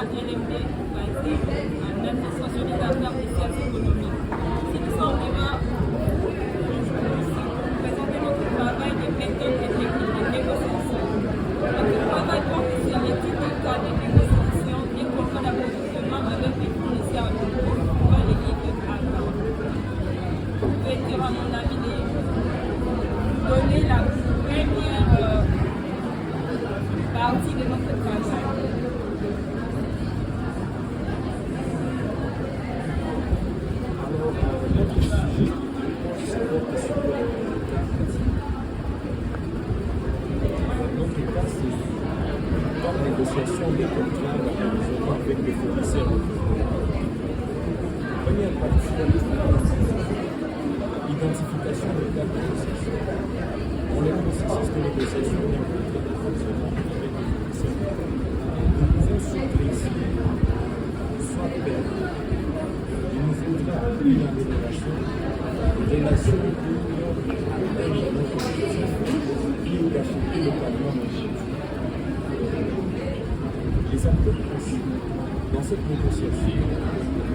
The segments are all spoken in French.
un LMD basé en administration des affaires et sciences économiques. Si nous sommes vraiment présenter notre travail de méthode et technique de négociation. Notre travail porte sur l'étude du cas de négociation et comprend l'approvisionnement avec les fournisseurs locaux dans les lignes de travail. Vous pouvez dire à mon ami de donner la première partie de notre travail. Négociation des contrats d'approvisionnement avec les fournisseurs. Première partie, identification des cas de négociation. Pour les processus de négociation des contrats d'approvisionnement avec les fournisseurs, nous pouvons souffrir ici, soit perdre. Il nous faudra une amélioration des relations avec notre objectif qui est d'acheter localement nos chiffres. Les acteurs possibles dans cette négociation,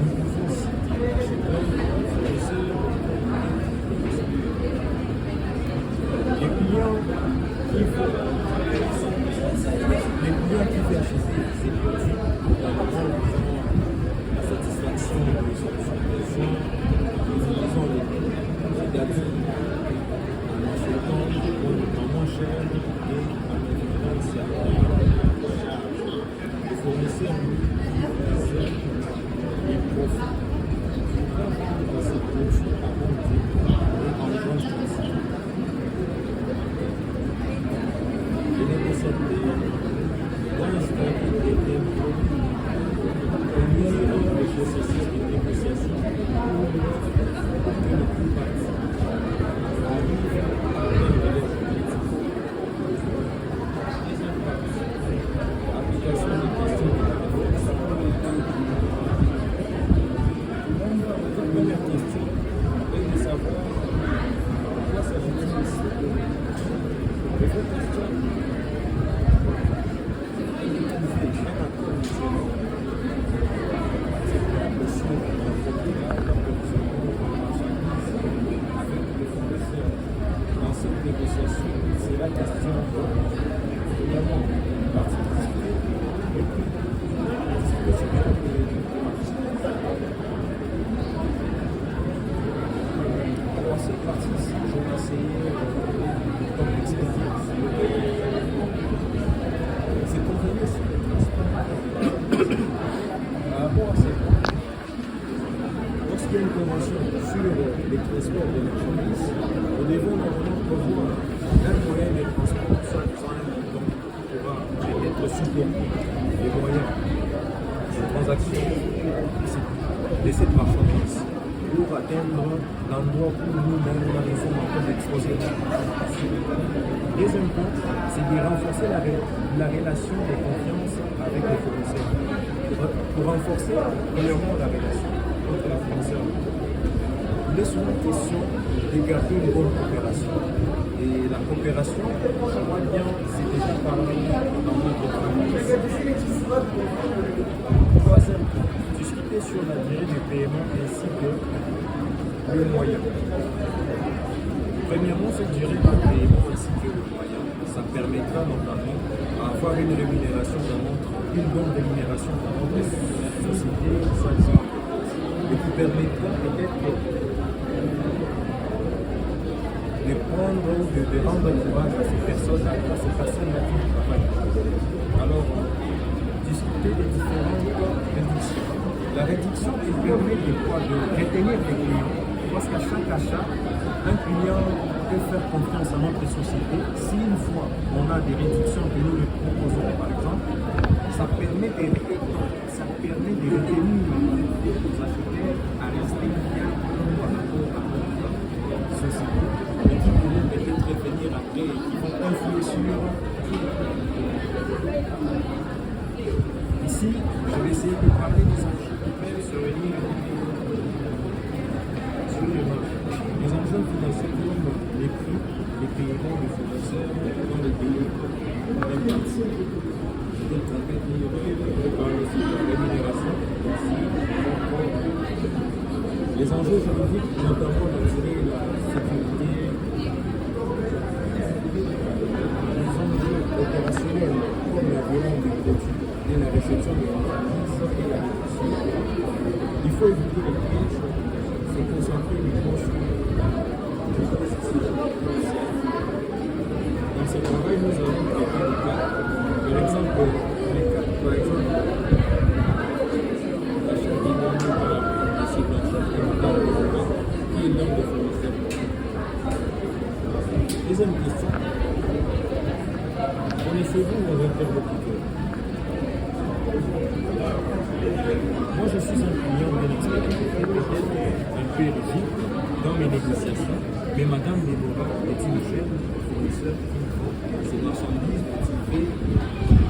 nous pouvons citer les clients qui veulent acheter ces produits dans la satisfaction de son besoin, nous utilisons les dates en achetant des produits moins chers et en évitant certains fournisseurs les profits de ces produits à monter et en grande quantité. Les négociateurs doivent installer des tempos au milieu du processus de négociation pour que le plus parti arrive à atteindre les objectifs. Deuxième partie, application des questions. La première question est de savoir pourquoi s'agit-il ici. Les autres questions est de trouver un accord mutuel. C'est la question d'un problème d'approvisionnement de marchandises avec les fournisseurs. Dans cette négociation, c'est la question également une partie discrète et puis alors cette partie-ci, je vais essayer comme expérience. C'est convenu sur les transports. Par rapport à cette lorsqu'il y a une convention sur les transports de marchandises, nous devons normalement prévoir un moyen de transport, soit un montant qui va être supporté les moyens de transaction de cette marchandise pour atteindre l'endroit où nous-mêmes nous sommes en train d'exposer. Deuxième point, c'est de renforcer la relation de confiance avec les fournisseurs. Pour renforcer premièrement la relation entre les fournisseurs, il est souvent question de garder une bonne coopération. Et la coopération, je vois bien, c'est déjà parlé dans notre travail. Troisième point, discuter sur la durée du paiement ainsi que le moyen. Premièrement, cette durée de paiement ainsi que le moyen, ça permettra notamment d'avoir une rémunération une bonne rémunération dans notre société, et qui permettra peut-être de prendre ou de rendre courage à ces personnes-là qui travaillent. Alors, discuter des différentes réductions. La réduction qui permet de retenir les clients, parce qu'à chaque achat, un client peut faire confiance à notre société. Si une fois on a des réductions que nous lui proposons, par exemple, ça permet de retenir les acheteurs à rester fidèles par rapport à notre société. Et qui pourront peut-être revenir après et qui vont influer sur. Ici, je vais essayer de parler des enjeux qui peuvent survenir sur le marché. Les enjeux financiers comme les prix, les paiements des fournisseurs dans les pays. Les parties, peut-être en fait, il y aurait Les enjeux juridiques, notamment d'assurer la sécurité, les enjeux opérationnels comme le violon de l'étude et la réception de l'entreprise et la négociation. Il faut éviter les pièges, se concentrer uniquement sur les processus. Dans ce travail, nous avons traité des cas. Par exemple, l'achat d'immobilier par la subvention qui est l'un des fournisseurs. Deuxième question. Connaissez-vous vos interlocuteurs? Moi, je suis un client bien expérimenté, peut-être un peu rigide dans mes négociations, mais Madame Déborah est une jeune fournisseur qui vend ses marchandises motivées,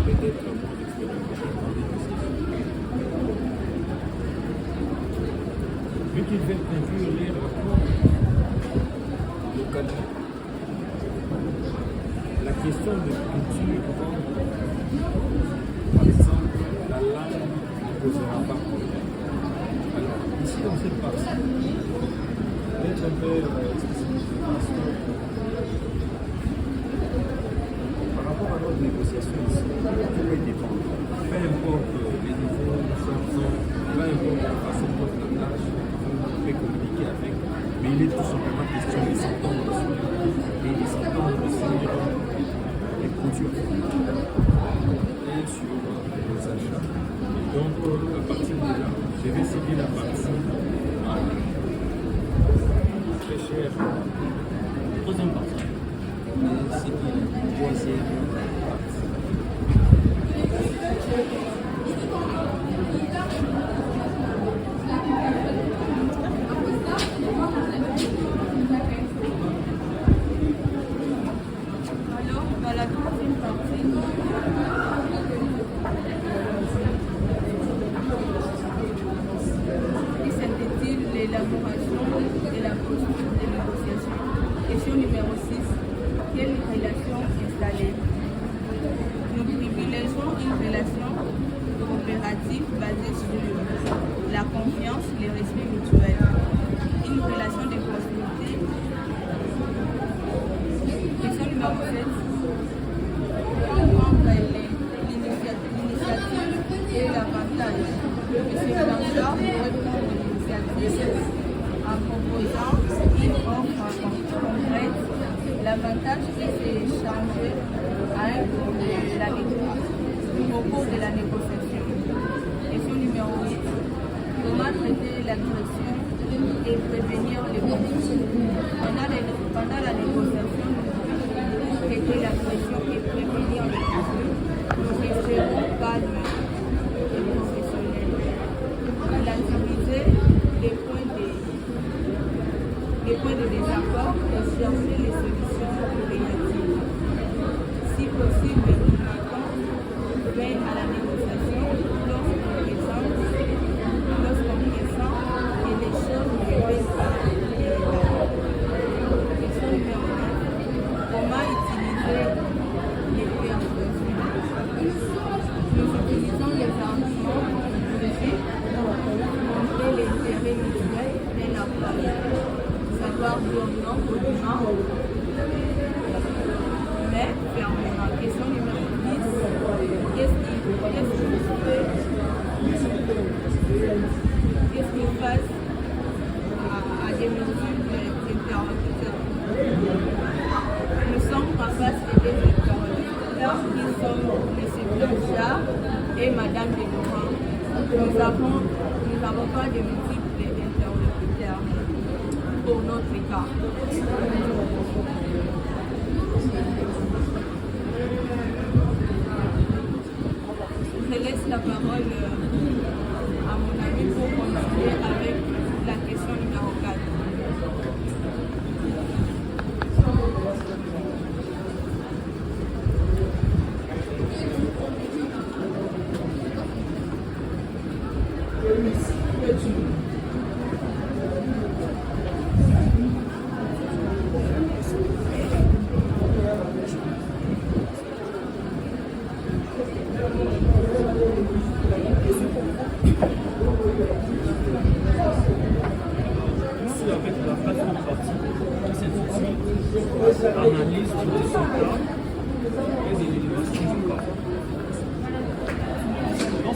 peut-être moins expérimentée en négociation. Vu qu'ils veulent inclure les rapports localement, la question de culture, par exemple, la langue ne posera pas problème. Alors, ici, dans cette partie, peut-être un peu par rapport à notre négociation ici, tout peut dépendre. Peu importe les niveaux, peu importe la façon dont la tâche, on peut communiquer avec, mais il est tout simplement question de s'entendre sur les prix et de s'entendre sur les produits et sur les achats. Donc, à partir de là, je vais citer la partie très chère. Troisième partie. C'est la troisième partie. Alors, dans la troisième partie, qui s'intitule l'élaboration de la posture de négociation. Question numéro 6. Quelle relation installer? Nous privilégions une relation coopérative basée sur la confiance, le respect mutuel. Une relation de proximité. Question numéro 7. Prendre l'initiative et l'avantage. Monsieur Blanchard pourrait prendre l'initiative en proposant une offre concrète. L'avantage est d'échanger à au cours de la négociation. Question numéro 8. Comment traiter l'agression et prévenir les conflits? Pendant la négociation, pour traiter l'agression et prévenir les conflits, nous resterons calmes et professionnels. Relativiser les points de désaccord et chercher les solutions créatives. Si possible, nous mettons fin à la négociation lorsqu'on ressent que les choses ne viennent pas de l'état. Question numéro 1. Comment utiliser les persuasions? Nous utilisons les arguments juridiques pour montrer l'intérêt mutuel de la partie. Savoir dire non au non, mais fermement. Question numéro 10. Qu'est-ce qu'il fasse à des mesures d'interlocuteurs? Nous sommes en face des interlocuteurs qui sont M. Blanchard et Mme Déborah. Nous n'avons pas de multiples interlocuteurs pour notre cas. Je laisse la parole à mon ami pour continuer avec la question numéro 4.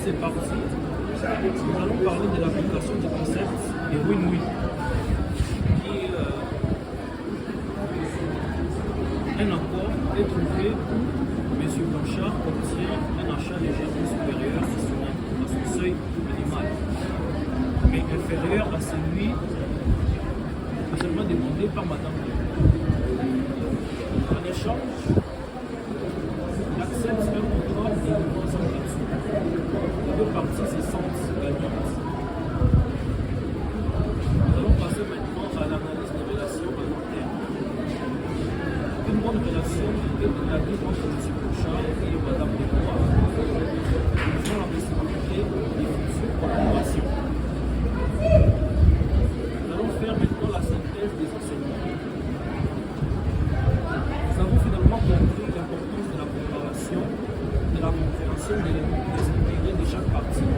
c'est parti, nous allons parler de l'application du concept de win-win, qui est un accord est trouvé où M. Blanchard obtient un achat légèrement supérieur à son seuil minimal, mais inférieur à celui seulement demandé par Madame Léon. En échange, il accepte un contrat de livraison là-dessus. Les deux parties se sentent gagnantes. Nous allons passer maintenant à l'analyse des relations à long terme. Une bonne relation est établie entre M. Bouchard et Mme Desbois. Ils ont la possibilité des futures collaborations. Nous allons faire maintenant la synthèse des enseignements. Nous avons finalement compris l'importance de la préparation, de la compréhension des intérêts de chaque partie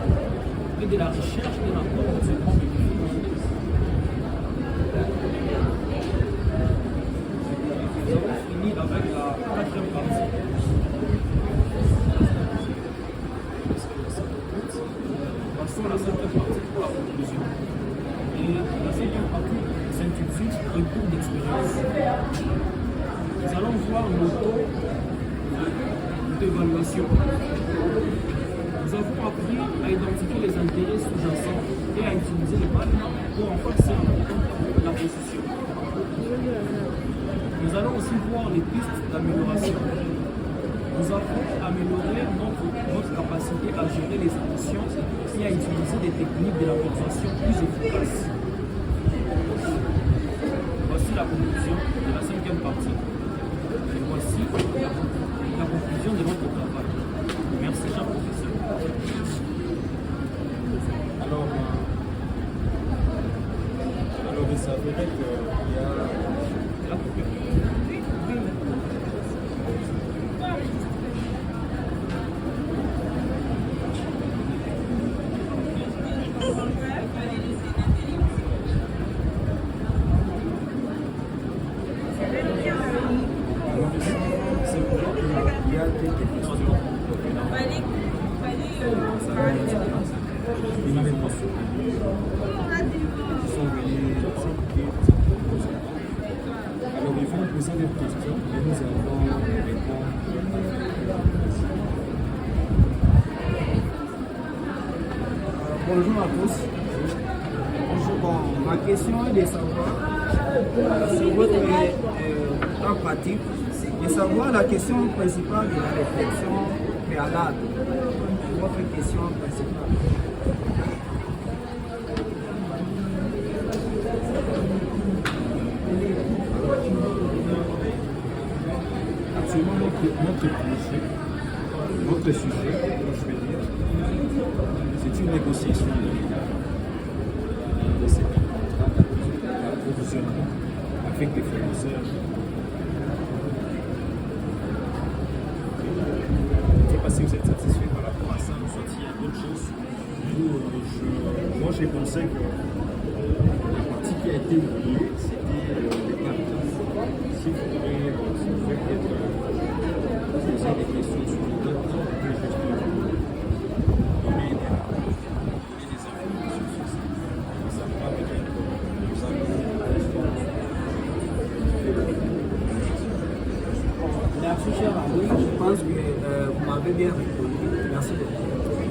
et de la recherche d'un accord mutuellement bénéfique. Nous avons fini avec la quatrième partie. Passons à la cinquième partie pour la conclusion. Et la cinquième partie s'intitule Retour d'expérience. Nous allons voir nos taux d'évaluation. Nous avons appris à identifier les intérêts sous-jacents et à utiliser les maintenant pour renforcer la position. Nous allons aussi voir les pistes d'amélioration. Nous avons amélioré notre capacité à gérer les émotions et à utiliser des techniques de la conversation plus efficaces. Voici la conclusion de la cinquième partie. Et voici la conclusion de notre travail. Merci, cher professeur. Alors, il s'avérait qu'il y a La Alors, ils vont poser des questions et nous allons répondre. Bonjour à tous. Bonjour. Bon, ma question est de savoir, sur votre temps pratique, de savoir la question principale de la réflexion préalable. Votre question principale. Actuellement, notre sujet, je vais dire, c'est une négociation de ces contrats d'approvisionnement avec les fournisseurs. Je ne sais pas si vous êtes satisfait par rapport à ça, soit il y a d'autres choses. Moi, j'ai pensé que la partie qui a été oubliée, c'était les cartes. Si vous pouvez peut-être poser des questions sur les cartes, on peut juste donner des informations sur ça. Ça va peut-être nous Merci, cher ami. Je pense que vous m'avez bien répondu. Merci beaucoup.